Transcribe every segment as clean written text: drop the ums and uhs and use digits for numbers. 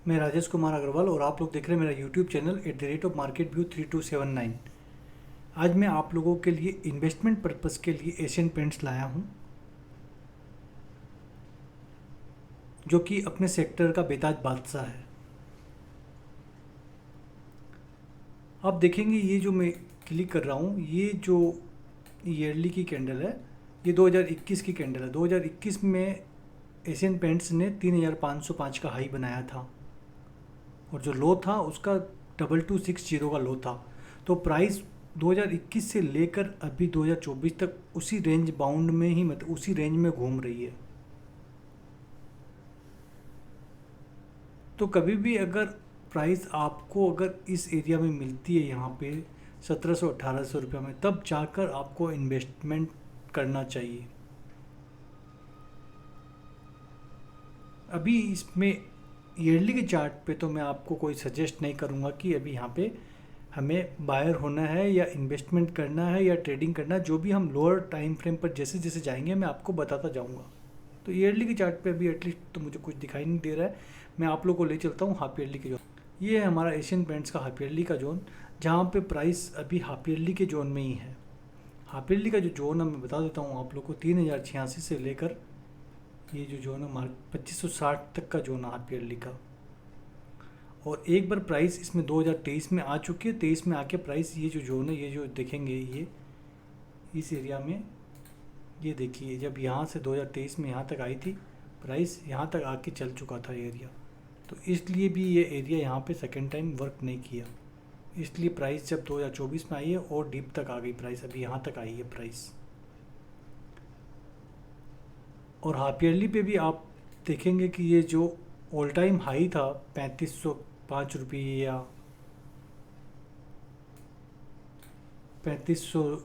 मैं राजेश कुमार अग्रवाल और आप लोग देख रहे हैं मेरा यूट्यूब चैनल @marketView 3279। आज मैं आप लोगों के लिए इन्वेस्टमेंट पर्पस के लिए एशियन पेंट्स लाया हूं, जो कि अपने सेक्टर का बेताज बादशाह है। आप देखेंगे ये जो मैं क्लिक कर रहा हूं, ये जो ईयरली की कैंडल है, ये 2021 की कैंडल है। 2021 में एशियन पेंट्स ने 3505 का हाई बनाया था और जो लो था उसका 2260 का लो था। तो प्राइस 2021 से लेकर अभी 2024 तक उसी रेंज बाउंड में ही, मतलब उसी रेंज में घूम रही है। तो कभी भी अगर प्राइस आपको अगर इस एरिया में मिलती है, यहाँ पे 1700-1800 रुपये में, तब जाकर आपको इन्वेस्टमेंट करना चाहिए। अभी इसमें ईयरली के चार्ट पे तो मैं आपको कोई सजेस्ट नहीं करूँगा कि अभी यहाँ पे हमें बायर होना है या इन्वेस्टमेंट करना है या ट्रेडिंग करना है। जो भी हम लोअर टाइम फ्रेम पर जैसे जैसे जाएंगे मैं आपको बताता जाऊँगा। तो ईयरली के चार्ट पे अभी एटलीस्ट तो मुझे कुछ दिखाई नहीं दे रहा है। मैं आप लोगों को ले चलता हूँ हाफ ईयरली के जोन। ये है हमारा एशियन पेंट्स का हाफ ईयरली का जोन, जहाँ पे प्राइस अभी हाफ ईयरली के जोन में ही है। हाफ ईयरली का जो जोन है मैं बता देता हूँ आप लोग को, 3086 से लेकर ये जो जोन है 2560 तक का जोन है हाफ ईयरली का। और एक बार प्राइस इसमें 2023 में आ चुकी है। 23 में आके प्राइस ये जो जोन है, ये जो देखेंगे ये इस एरिया में, ये देखिए जब यहाँ से 2023 में यहाँ तक आई थी प्राइस, यहाँ तक आके चल चुका था एरिया। तो इसलिए भी ये एरिया यहाँ पे सेकेंड टाइम वर्क नहीं किया, इसलिए प्राइस जब 2024 में आई है और डीप तक आ गई प्राइस, अभी यहाँ तक आई है प्राइस। और हाफ ईयरली पे भी आप देखेंगे कि ये जो ऑल टाइम हाई था 3505 रुपये या 3500,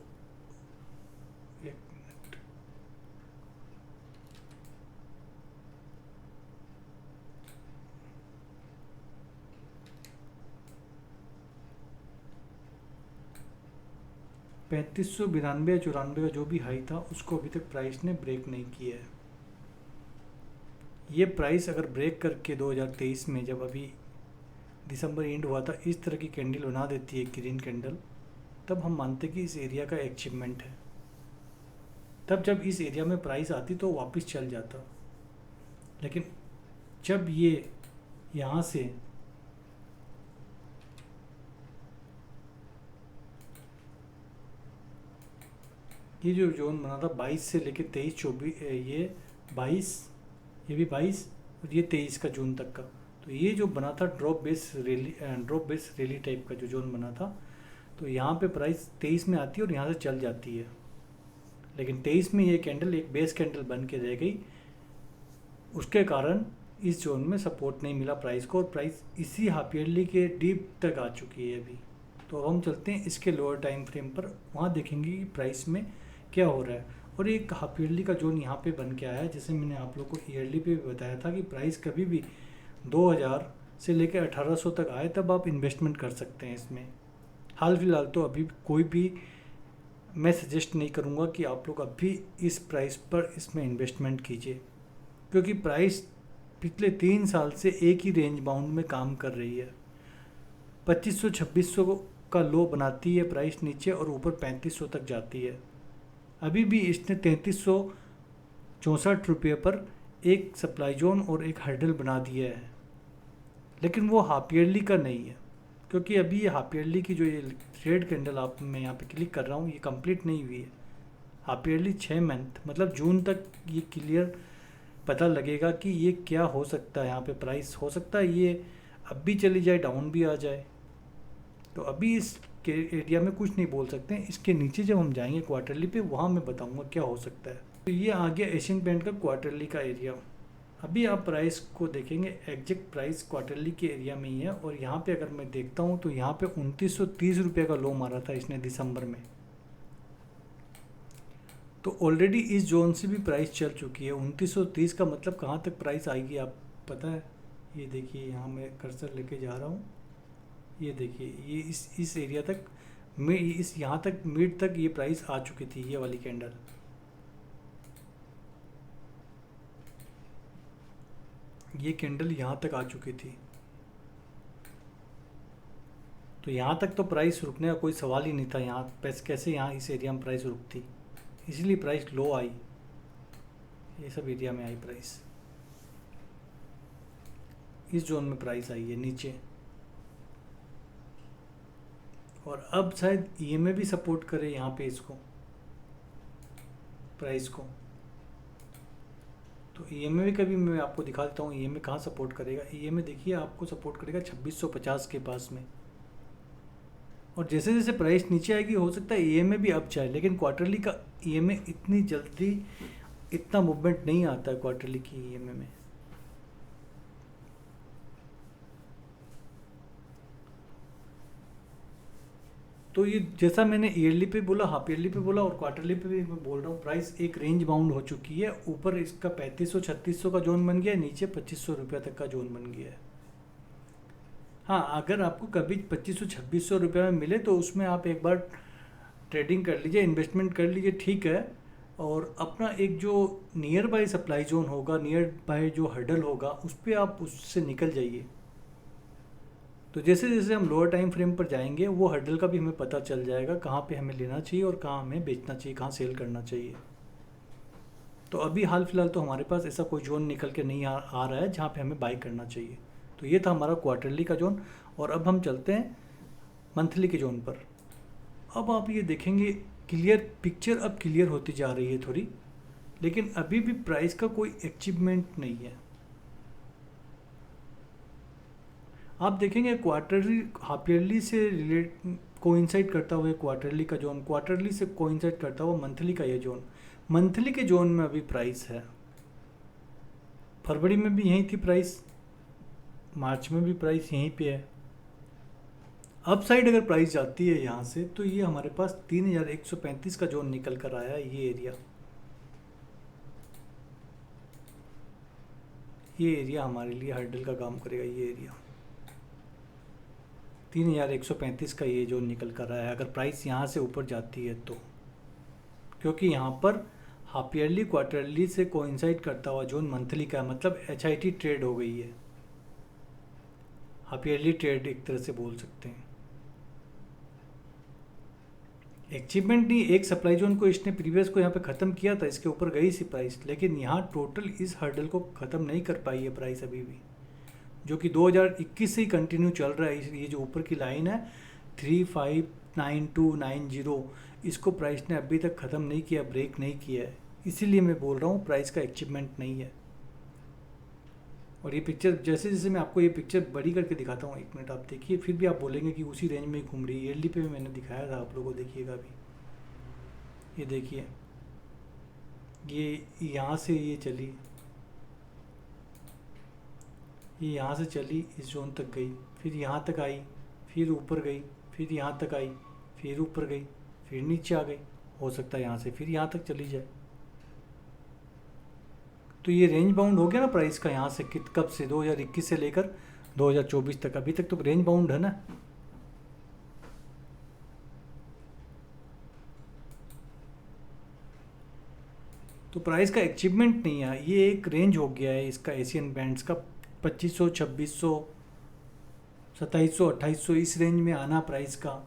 3592 या 94 का जो भी हाई था उसको अभी तक प्राइस ने ब्रेक नहीं किया है। ये प्राइस अगर ब्रेक करके 2023 में जब अभी दिसंबर एंड हुआ था इस तरह की कैंडल बना देती है, ग्रीन कैंडल, तब हम मानते कि इस एरिया का अचीवमेंट है। तब जब इस एरिया में प्राइस आती तो वापस चल जाता, लेकिन जब ये यहाँ से ये जो जोन बना था 22 से लेकर 23, 24, ये 22, ये भी 22 और ये 23 का जून तक का, तो ये जो बना था ड्रॉप बेस रैली टाइप का जो जोन बना था, तो यहाँ पे प्राइस 23 में आती है और यहाँ से चल जाती है। लेकिन 23 में ये कैंडल एक बेस कैंडल बन के रह गई, उसके कारण इस जोन में सपोर्ट नहीं मिला प्राइस को और प्राइस इसी हाफ ईयरली के डीप तक आ चुकी है अभी। तो अब हम चलते हैं इसके लोअर टाइम फ्रेम पर, वहाँ देखेंगे कि प्राइस में क्या हो रहा है। और एक हाफ ईयरली का जोन यहाँ पे बन के आया है, जैसे मैंने आप लोग को ईयरली पे भी बताया था कि प्राइस कभी भी 2000 से लेकर 1800 तक आए तब आप इन्वेस्टमेंट कर सकते हैं इसमें। हाल फिलहाल तो अभी कोई भी मैं सजेस्ट नहीं करूँगा कि आप लोग अभी इस प्राइस पर इसमें इन्वेस्टमेंट कीजिए, क्योंकि प्राइस पिछले 3 साल से एक ही रेंज बाउंड में काम कर रही है। 2500-2600 का लो बनाती है प्राइस नीचे और ऊपर 3500 तक जाती है। अभी भी इसने 3364 रुपये पर एक सप्लाई जोन और एक हर्डल बना दिया है, लेकिन वो हाफ ईयरली का नहीं है, क्योंकि अभी ये हाफ ईयरली की जो ये रेड कैंडल आप मैं यहाँ पे क्लिक कर रहा हूँ ये कंप्लीट नहीं हुई है। हाफ ईयरली 6 मंथ मतलब जून तक ये क्लियर पता लगेगा कि ये क्या हो सकता है। यहाँ पे प्राइस हो सकता है ये अब भी चली जाए, डाउन भी आ जाए, तो अभी इस के एरिया में कुछ नहीं बोल सकते हैं। इसके नीचे जब हम जाएंगे क्वार्टरली पे, वहाँ मैं बताऊंगा क्या हो सकता है। तो ये आ गया एशियन पेंट का क्वार्टरली का एरिया। अभी आप प्राइस को देखेंगे, एग्जैक्ट प्राइस क्वार्टरली के एरिया में ही है। और यहाँ पे अगर मैं देखता हूँ तो यहाँ पे 2930 रुपये का लो मारा था इसने दिसंबर में, तो ऑलरेडी इस जोन से भी प्राइस चल चुकी है। 2930 का मतलब कहाँ तक प्राइस आएगी आप पता है? ये देखिए यहाँ मैं कर्सर लेके जा रहा हूँ, ये देखिए ये इस एरिया तक में, इस यहाँ तक मिड तक ये प्राइस आ चुकी थी, ये वाली कैंडल। ये कैंडल यहाँ तक आ चुकी थी तो यहाँ तक तो प्राइस रुकने का कोई सवाल ही नहीं था। यहाँ कैसे यहाँ इस एरिया में प्राइस रुकती, इसीलिए प्राइस लो आई, ये सब एरिया में आई प्राइस, इस जोन में प्राइस आई है नीचे। और अब शायद ईएमए भी सपोर्ट करे यहाँ पे इसको, प्राइस को। तो ईएमए भी कभी मैं आपको दिखा देता हूँ ईएमए कहाँ सपोर्ट करेगा। ईएमए देखिए आपको सपोर्ट करेगा 2650 के पास में। और जैसे जैसे प्राइस नीचे आएगी हो सकता है ईएमए भी अप जाए, लेकिन क्वार्टरली का ईएमए इतनी जल्दी इतना मूवमेंट नहीं आता है क्वार्टरली की ईएमए में। तो ये जैसा मैंने ईयरली पे बोला, हाफ ईयरली पे बोला और क्वार्टरली पे भी मैं बोल रहा हूँ, प्राइस एक रेंज बाउंड हो चुकी है। ऊपर इसका 3500-3600 का जोन बन गया है, नीचे 2500 रुपये तक का जोन बन गया है। हाँ, अगर आपको कभी 2500-2600 रुपये में मिले तो उसमें आप एक बार ट्रेडिंग कर लीजिए, इन्वेस्टमेंट कर लीजिए, ठीक है। और अपना एक जो नियर बाय सप्लाई जोन होगा, नियर बाय जो हर्डल होगा, उस पर आप उससे निकल जाइए। तो जैसे जैसे हम लोअर टाइम फ्रेम पर जाएंगे वो हर्डल का भी हमें पता चल जाएगा कहाँ पे हमें लेना चाहिए और कहाँ हमें बेचना चाहिए, कहाँ सेल करना चाहिए। तो अभी हाल फिलहाल तो हमारे पास ऐसा कोई जोन निकल के नहीं आ रहा है जहाँ पे हमें बाई करना चाहिए। तो ये था हमारा क्वार्टरली का जोन। और अब हम चलते हैं मंथली के जोन पर। अब आप ये देखेंगे क्लियर पिक्चर अब क्लियर होती जा रही है थोड़ी, लेकिन अभी भी प्राइस का कोई अचीवमेंट नहीं है। आप देखेंगे क्वार्टरली हाफ ईयरली से रिलेट कोइंसाइड करता हुआ क्वार्टरली का जोन, क्वार्टरली से कोइंसाइड करता हुआ मंथली का ये जोन। मंथली के जोन में अभी प्राइस है, फरवरी में भी यहीं थी प्राइस, मार्च में भी प्राइस यहीं पे है। अप साइड अगर प्राइस जाती है यहाँ से तो ये हमारे पास 3135 का जोन निकल कर आया है। ये एरिया हमारे लिए हर्डल का काम करेगा। ये एरिया 3135 का ये जोन निकल कर आया है अगर प्राइस यहाँ से ऊपर जाती है तो, क्योंकि यहाँ पर हाफ ईयरली क्वार्टरली से कोइंसाइड करता हुआ जोन मंथली का, मतलब एचआईटी ट्रेड हो गई है, हाफ ईयरली ट्रेड एक तरह से बोल सकते हैं। अचीवमेंट नहीं, एक सप्लाई जोन को इसने प्रीवियस को यहाँ पे ख़त्म किया था, इसके ऊपर गई सी प्राइस, लेकिन यहाँ टोटल इस हर्डल को ख़त्म नहीं कर पाई है प्राइस अभी भी, जो कि 2021 से ही कंटिन्यू चल रहा है। ये जो ऊपर की लाइन है 359290, इसको प्राइस ने अभी तक ख़त्म नहीं किया, ब्रेक नहीं किया है। इसीलिए मैं बोल रहा हूँ प्राइस का अचीवमेंट नहीं है। और ये पिक्चर जैसे जैसे मैं आपको ये पिक्चर बड़ी करके दिखाता हूँ, एक मिनट आप देखिए, फिर भी आप बोलेंगे कि उसी रेंज में ही घूम रही है। ईयरली पे भी मैंने दिखाया था आप लोगों को, देखिएगा अभी ये देखिए, ये यहाँ से ये चली, ये यहाँ से चली इस जोन तक गई, फिर यहाँ तक आई, फिर ऊपर गई, फिर यहाँ तक आई, फिर ऊपर गई, फिर नीचे आ गई। हो सकता है यहाँ से फिर यहाँ तक चली जाए। तो ये रेंज बाउंड हो गया ना प्राइस का, यहाँ से कब से 2021 से लेकर 2024 तक, अभी तक तो रेंज बाउंड है ना। तो प्राइस का अचीवमेंट नहीं है, ये एक रेंज हो गया है इसका एशियन बैंड्स का, 2500, 2600, 2700, 2800 इस रेंज में आना प्राइस का।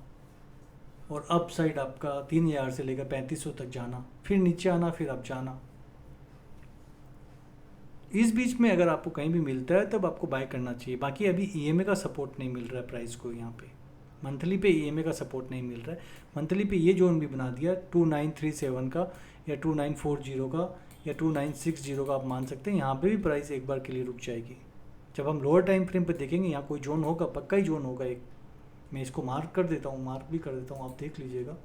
और अप साइड आपका 3000 से लेकर 3500 तक जाना, फिर नीचे आना, फिर अप जाना। इस बीच में अगर आपको कहीं भी मिलता है तब आपको बाय करना चाहिए। बाकी अभी ईएमए का सपोर्ट नहीं मिल रहा है प्राइस को, यहाँ पे मंथली पे ईएमए का सपोर्ट नहीं मिल रहा है। मंथली पे ये जोन भी बना दिया 2937 का या 2940 का या 2960 का, आप मान सकते हैं। यहाँ पे भी प्राइस एक बार के लिए रुक जाएगी। जब हम लोअर टाइम फ्रेम पे देखेंगे यहाँ कोई जोन होगा, पक्का ही जोन होगा एक। मैं इसको मार्क कर देता हूँ, मार्क भी कर देता हूँ, आप देख लीजिएगा।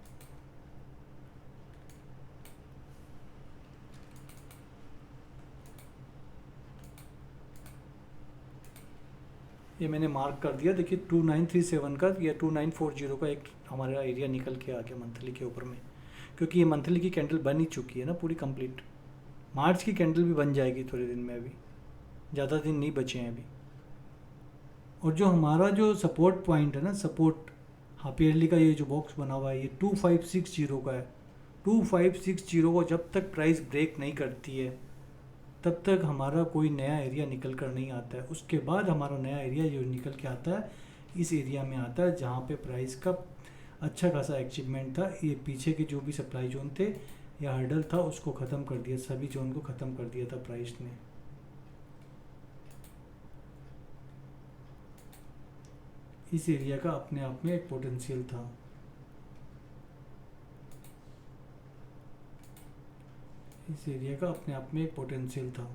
ये मैंने मार्क कर दिया, देखिए 2937 का या 2940 का एक हमारा एरिया निकल के आ गया मंथली के ऊपर में, क्योंकि ये मंथली की कैंडल बन ही चुकी है ना पूरी कंप्लीट। मार्च की कैंडल भी बन जाएगी थोड़े दिन में, अभी ज़्यादा दिन नहीं बचे हैं अभी। और जो हमारा जो सपोर्ट पॉइंट है ना, सपोर्ट हाफ ईयरली का ये जो बॉक्स बना हुआ है, ये 2560 का है। 2560 को जब तक प्राइस ब्रेक नहीं करती है तब तक हमारा कोई नया एरिया निकल कर नहीं आता है। उसके बाद हमारा नया एरिया जो निकल के आता है इस एरिया में आता है जहाँ पे प्राइस का अच्छा खासा अचीवमेंट था। ये पीछे के जो भी सप्लाई जोन थे या हर्डल था उसको ख़त्म कर दिया, सभी जोन को ख़त्म कर दिया था प्राइस ने। इस एरिया का अपने आप में एक पोटेंशियल था। इस एरिया का अपने आप में एक पोटेंशियल था।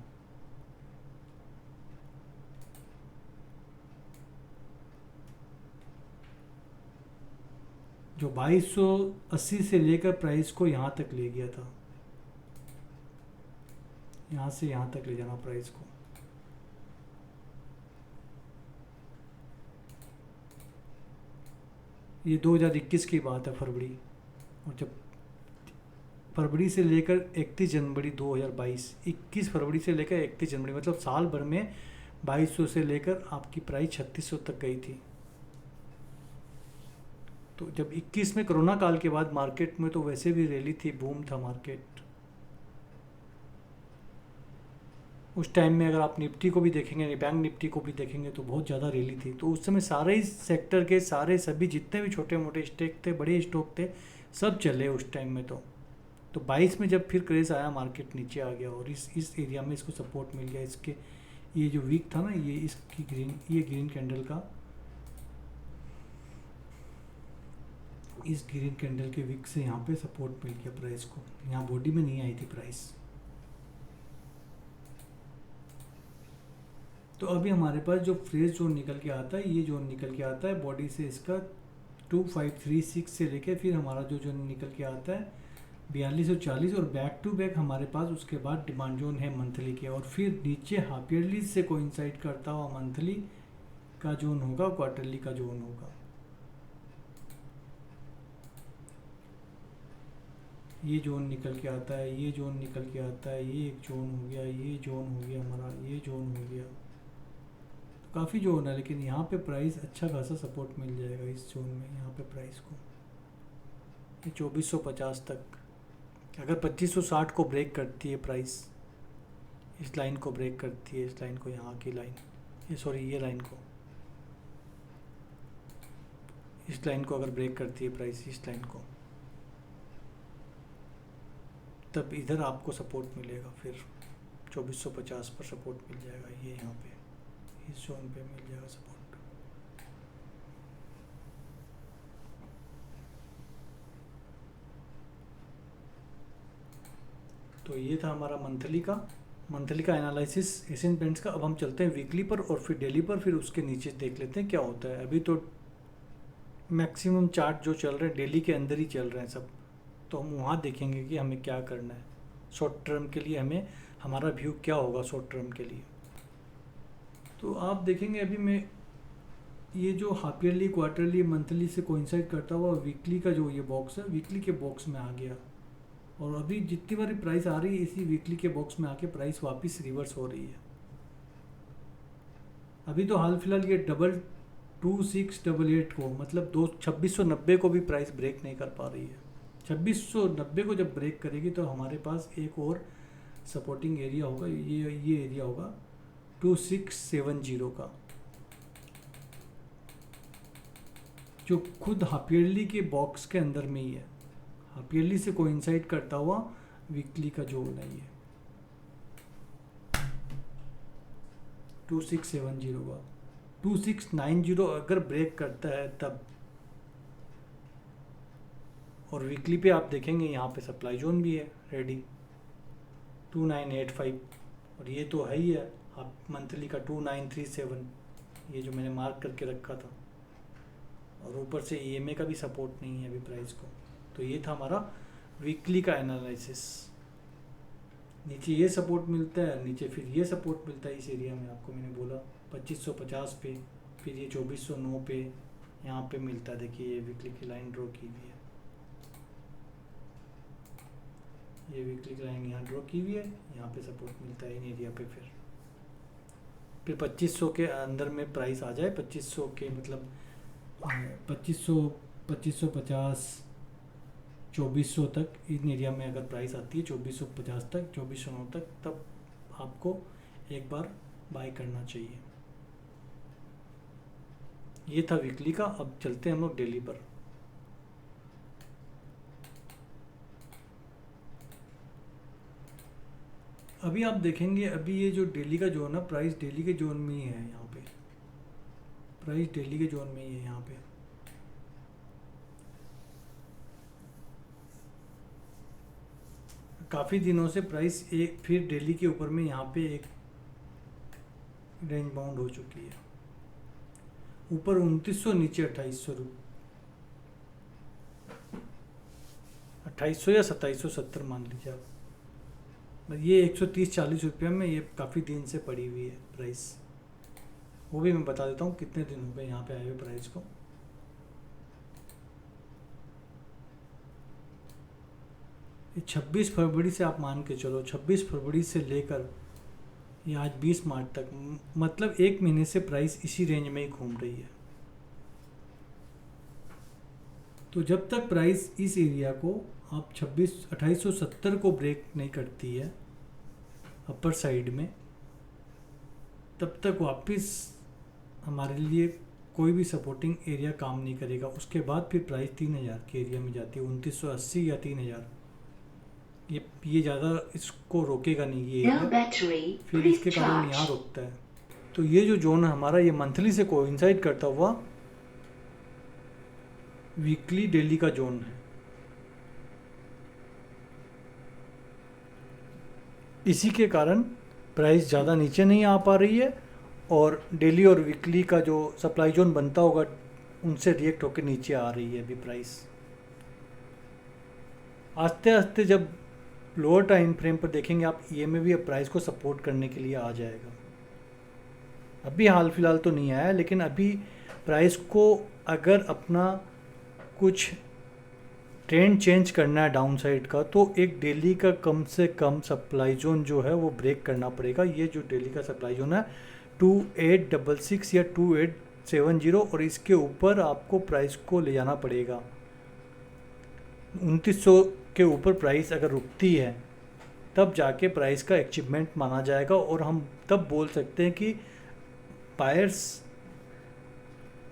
जो 2280 से लेकर प्राइस को यहाँ तक ले गया था, यहाँ से यहाँ तक ले जाना प्राइस को। ये 2021 की बात है, फरवरी। और जब फरवरी से लेकर 31 जनवरी 2022, 21 फरवरी से लेकर 31 जनवरी, मतलब साल भर में 2200 से लेकर आपकी प्राइस 3600 तक गई थी। तो जब 21 में कोरोना काल के बाद मार्केट में तो वैसे भी रैली थी, बूम था मार्केट उस टाइम में। अगर आप निफ्टी को भी देखेंगे, बैंक निफ्टी को भी देखेंगे तो बहुत ज़्यादा रैली थी। तो उस समय सारे ही सेक्टर के सारे सभी जितने भी छोटे मोटे स्टॉक थे, बड़े स्टॉक थे, सब चले उस टाइम में। तो 22 में जब फिर क्रेज़ आया, मार्केट नीचे आ गया और इस एरिया में इसको सपोर्ट मिल गया। इसके ये जो वीक था ना, ये इसकी ग्रीन कैंडल का, इस ग्रीन कैंडल के वीक से यहाँ पे सपोर्ट मिल गया प्राइस को। यहाँ बॉडी में नहीं आई थी प्राइस। तो अभी हमारे पास जो फ्रेश जोन निकल के आता है, ये जोन निकल के आता है बॉडी से, इसका 2536 से लेके फिर हमारा जो जोन निकल के आता है 4240, और बैक टू बैक हमारे पास उसके बाद डिमांड जोन है मंथली के। और फिर नीचे हाफ ईयरली से कोइंसाइड करता हुआ मंथली का जोन होगा, क्वार्टरली का जोन होगा। ये जोन निकल के आता है, ये जोन निकल के आता है, ये एक जोन हो गया, ये जोन हो गया हमारा, ये जोन हो गया। तो काफ़ी जोन है, लेकिन यहाँ पे प्राइस अच्छा खासा सपोर्ट मिल जाएगा इस जोन में। यहाँ पे प्राइस को ये 2450 तक, अगर 2560 को ब्रेक करती है प्राइस, इस लाइन को ब्रेक करती है, इस लाइन को, यहाँ की लाइन, ये लाइन को, इस लाइन को अगर ब्रेक करती है प्राइस, इस लाइन को, तब इधर आपको सपोर्ट मिलेगा। फिर 2450 पर सपोर्ट मिल जाएगा। ये यहाँ पे इस जोन पे मिल जाएगा सपोर्ट। तो ये था हमारा मंथली का एनालिसिस एशियन पेंट्स का। अब हम चलते हैं वीकली पर और फिर डेली पर, फिर उसके नीचे देख लेते हैं क्या होता है। अभी तो मैक्सिमम चार्ट जो चल रहे हैं डेली के अंदर ही चल रहे हैं सब, तो हम वहाँ देखेंगे कि हमें क्या करना है शॉर्ट टर्म के लिए, हमें हमारा व्यू क्या होगा शॉर्ट टर्म के लिए। तो आप देखेंगे अभी मैं ये जो हाफ ईयरली, क्वार्टरली, मंथली से कोइंसाइड करता हुआ वीकली का जो ये बॉक्स है, वीकली के बॉक्स में आ गया। और अभी जितनी बारी प्राइस आ रही है इसी वीकली के बॉक्स में आके प्राइस वापस रिवर्स हो रही है। अभी तो हाल फिलहाल ये 2688 को, मतलब 2690 को भी प्राइस ब्रेक नहीं कर पा रही है। 2690 को जब ब्रेक करेगी तो हमारे पास एक और सपोर्टिंग एरिया होगा, ये एरिया होगा 2670 का, जो खुद हाफ ईयरली के बॉक्स के अंदर में ही है। हाफ ईयरली से कोइंसाइड करता हुआ वीकली का जोन है ये 2670 का। 2690 अगर ब्रेक करता है तब, और वीकली पे आप देखेंगे यहाँ पे सप्लाई जोन भी है रेडी 2985, और ये तो है ही है। आप मंथली का 2937, ये जो मैंने मार्क करके रखा था, और ऊपर से EMA का भी सपोर्ट नहीं है अभी प्राइस को। तो ये था हमारा वीकली का एनालिसिस। नीचे ये सपोर्ट मिलता है, नीचे फिर ये सपोर्ट मिलता है इस एरिया में, आपको मैंने बोला 2550 पे, फिर ये 2409 पे यहाँ पे मिलता है। देखिए ये वीकली की लाइन ड्रॉ की हुई है, ये वीकली की लाइन यहाँ ड्रॉ की हुई है, यहाँ पे सपोर्ट मिलता है इन एरिया पे। फिर 2500 के अंदर में प्राइस आ जाए, 2500 के मतलब 2500, 2550, 2400 तक इन एरिया में अगर प्राइस आती है 2450 तक, 2409 तक, तब आपको एक बार बाय करना चाहिए। ये था वीकली का। अब चलते हैं हम लोग डेली पर। अभी आप देखेंगे, अभी ये जो डेली का जोन है, प्राइस डेली के जोन में ही है यहाँ पे, प्राइस डेली के जोन में ही है यहाँ पे। काफ़ी दिनों से प्राइस एक फिर डेली के ऊपर में यहाँ पे एक रेंज बाउंड हो चुकी है, ऊपर 2900, नीचे 2800 2800 या 2770 मान लीजिए आप। ये 130-40 रुपये में ये काफ़ी दिन से पड़ी हुई है प्राइस। वो भी मैं बता देता हूँ कितने दिन हो गए यहाँ पे आए हुए प्राइस को। ये 26 फरवरी से आप मान के चलो, 26 फरवरी से लेकर ये आज 20 मार्च तक, मतलब एक महीने से प्राइस इसी रेंज में ही घूम रही है। तो जब तक प्राइस इस एरिया को आप 2870 को ब्रेक नहीं करती है अपर साइड में, तब तक वापस हमारे लिए कोई भी सपोर्टिंग एरिया काम नहीं करेगा। उसके बाद फिर प्राइस 3000 के एरिया में जाती है, 2980 या 3000। ये ज़्यादा इसको रोकेगा नहीं ये एरिया, फिर इसके कारण यहाँ रुकता है। तो ये जो जोन है हमारा, ये मंथली से कोइंसाइड करता हुआ वीकली डेली का जोन है। इसी के कारण प्राइस ज़्यादा नीचे नहीं आ पा रही है, और डेली और वीकली का जो सप्लाई जोन बनता होगा उनसे रिएक्ट होकर नीचे आ रही है अभी प्राइस। आस्ते आस्ते जब लोअर टाइम फ्रेम पर देखेंगे आप, ये में भी अब प्राइस को सपोर्ट करने के लिए आ जाएगा। अभी हाल फिलहाल तो नहीं आया, लेकिन अभी प्राइस को अगर अपना कुछ ट्रेंड चेंज करना है डाउन साइड का, तो एक डेली का कम से कम सप्लाई जोन जो है वो ब्रेक करना पड़ेगा। ये जो डेली का सप्लाई जोन है 2866 या 2870, और इसके ऊपर आपको प्राइस को ले जाना पड़ेगा। 2900 के ऊपर प्राइस अगर रुकती है तब जाके प्राइस का अचीवमेंट माना जाएगा, और हम तब बोल सकते हैं कि बायर्स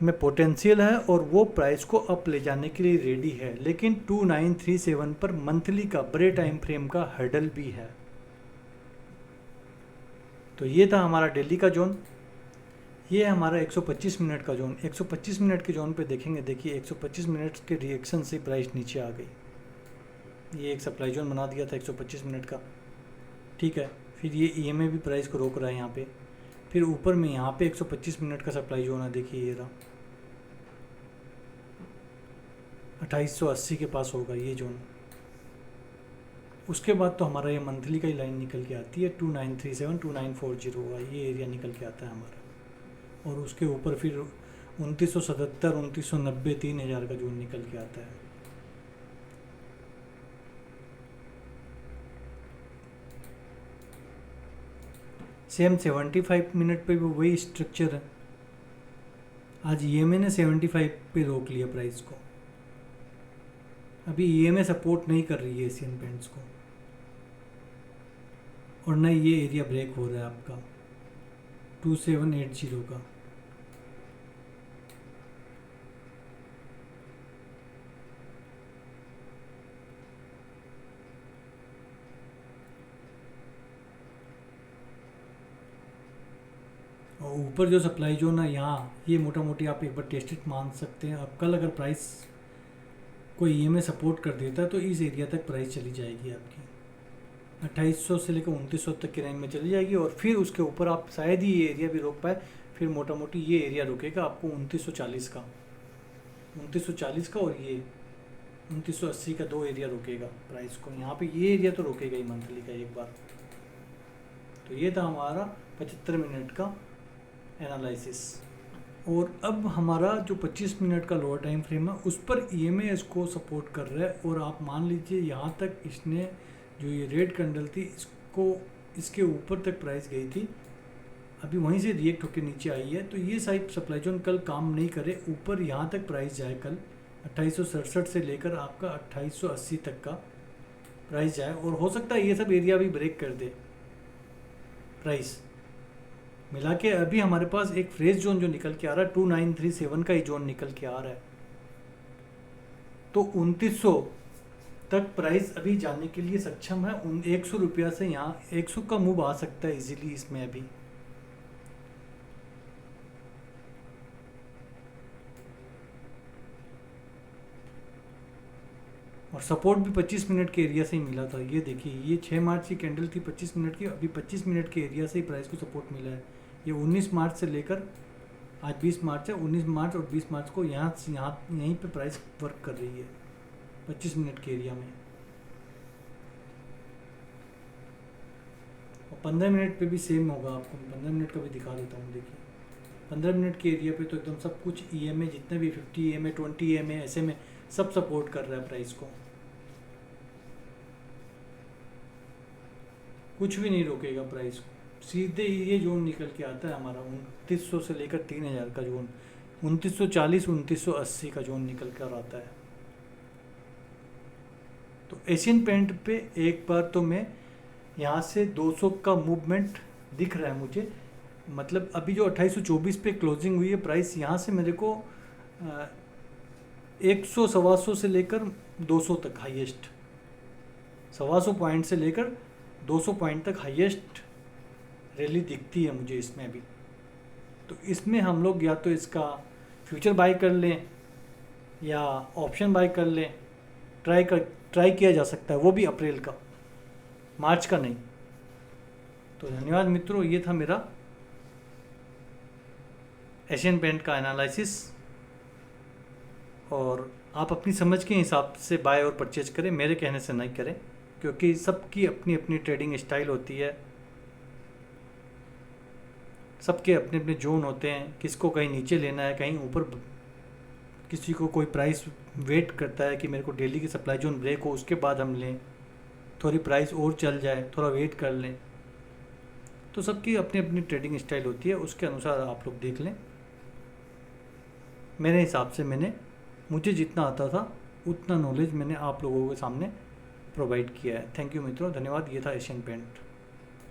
में पोटेंशियल है और वो प्राइस को अप ले जाने के लिए रेडी है। लेकिन 2937 पर मंथली का बड़े टाइम फ्रेम का हर्डल भी है। तो ये था हमारा डेली का जोन। ये है हमारा 125 मिनट का जोन। 125 मिनट के जोन पे देखेंगे, देखिए 125 मिनट के रिएक्शन से प्राइस नीचे आ गई। ये एक सप्लाई जोन बना दिया था 125 मिनट का, ठीक है। फिर ये ईएमए भी प्राइस को रोक रहा है यहाँ पे। फिर ऊपर में यहाँ पे 125 मिनट का सप्लाई जोन है, देखिए ये रहा 2880 के पास होगा ये जोन। उसके बाद तो हमारा ये मंथली का ही लाइन निकल के आती है, 2937 2940 होगा ये एरिया निकल के आता है हमारा। और उसके ऊपर फिर 2977 2990 3000 का जोन निकल के आता है। सेम 75 मिनट पे भी वही स्ट्रक्चर है। आज ईएमए ने 75 पे रोक लिया प्राइस को। अभी ईएमए सपोर्ट नहीं कर रही है एशियन पेंट्स को, और न ये एरिया ब्रेक हो रहा है आपका 2780 का। और ऊपर जो सप्लाई जोन है यहाँ, ये मोटा मोटी आप एक बार टेस्टेड मान सकते हैं। अब कल अगर प्राइस कोई ईएमए सपोर्ट कर देता है तो इस एरिया तक प्राइस चली जाएगी आपकी, 2800 से लेकर 2900 तक की रेंज में चली जाएगी। और फिर उसके ऊपर आप शायद ही ये एरिया भी रोक पाए, फिर मोटा मोटी ये एरिया रुकेगा आपको 2940 का, 2940 का, और ये 2980 का, दो एरिया रुकेगा प्राइस को। यहाँ पे ये एरिया तो रुकेगा ही मंथली का एक बार। तो ये था हमारा 75 मिनट का एनालिसिस। और अब हमारा जो 25 मिनट का लोअर टाइम फ्रेम है उस पर ईएमए इसको सपोर्ट कर रहा है। और आप मान लीजिए यहाँ तक इसने जो ये रेड कैंडल थी इसको, इसके ऊपर तक प्राइस गई थी, अभी वहीं से रिएक्ट होकर नीचे आई है। तो ये साइड सप्लाई जोन कल काम नहीं करे, ऊपर यहाँ तक प्राइस जाए कल 2867 से लेकर आपका 2880 तक का प्राइस जाए। और हो सकता है ये सब एरिया भी ब्रेक कर दे प्राइस, मिला के अभी हमारे पास एक फ्रेश जोन जो निकल के आ रहा है 2937 का ही जोन निकल के आ रहा है। तो 2900 तक प्राइस अभी जाने के लिए सक्षम है। 100 रुपया से यहाँ 100 का मूव आ सकता है इजीली इसमें अभी। और सपोर्ट भी 25 मिनट के एरिया से ही मिला था। ये देखिए, ये 6 मार्च की कैंडल थी 25 मिनट की, अभी 25 मिनट के एरिया से ही प्राइस को सपोर्ट मिला है। ये 19 मार्च से लेकर आज 20 मार्च है, 19 मार्च और 20 मार्च को यहाँ यहीं पे प्राइस वर्क कर रही है 25 मिनट के एरिया में। और 15 मिनट पे भी सेम होगा। आपको 15 मिनट का भी दिखा देता हूँ। देखिए 15 मिनट के एरिया पे तो एकदम सब कुछ EMA जितने भी 50 EMA 20 EMA ऐसे में सब सपोर्ट कर रहा है प्राइस को। कुछ भी नहीं रोकेगा प्राइस को। सीधे ये जोन निकल के आता है हमारा 2900 से लेकर 3000 का जोन, 2940 2980 का जोन निकल कर आता है। तो एशियन पेंट पे एक बार तो मैं यहाँ से 200 का मूवमेंट दिख रहा है मुझे। मतलब अभी जो 2824 पे क्लोजिंग हुई है प्राइस, यहाँ से मेरे को 100 125 से लेकर 200 तक हाईएस्ट, 125 पॉइंट से लेकर 200 पॉइंट तक हाईएस्ट रैली दिखती है मुझे इसमें अभी। तो इसमें हम लोग या तो इसका फ्यूचर बाय कर लें या ऑप्शन बाय कर लें। ट्राई किया जा सकता है, वो भी अप्रैल का, मार्च का नहीं। तो धन्यवाद मित्रों, ये था मेरा एशियन पेंट का एनालिसिस। और आप अपनी समझ के हिसाब से बाय और परचेज करें, मेरे कहने से नहीं करें, क्योंकि सबकी अपनी अपनी ट्रेडिंग स्टाइल होती है, सबके अपने अपने जोन होते हैं। किसको कहीं नीचे लेना है, कहीं ऊपर, किसी को कोई प्राइस वेट करता है कि मेरे को डेली की सप्लाई जोन ब्रेक हो उसके बाद हम लें, थोड़ी प्राइस और चल जाए थोड़ा वेट कर लें। तो सबकी अपनी अपनी ट्रेडिंग स्टाइल होती है, उसके अनुसार आप लोग देख लें। मेरे हिसाब से मुझे जितना आता था उतना नॉलेज मैंने आप लोगों के सामने प्रोवाइड किया है। थैंक यू मित्रों, धन्यवाद। ये था एशियन पेंट।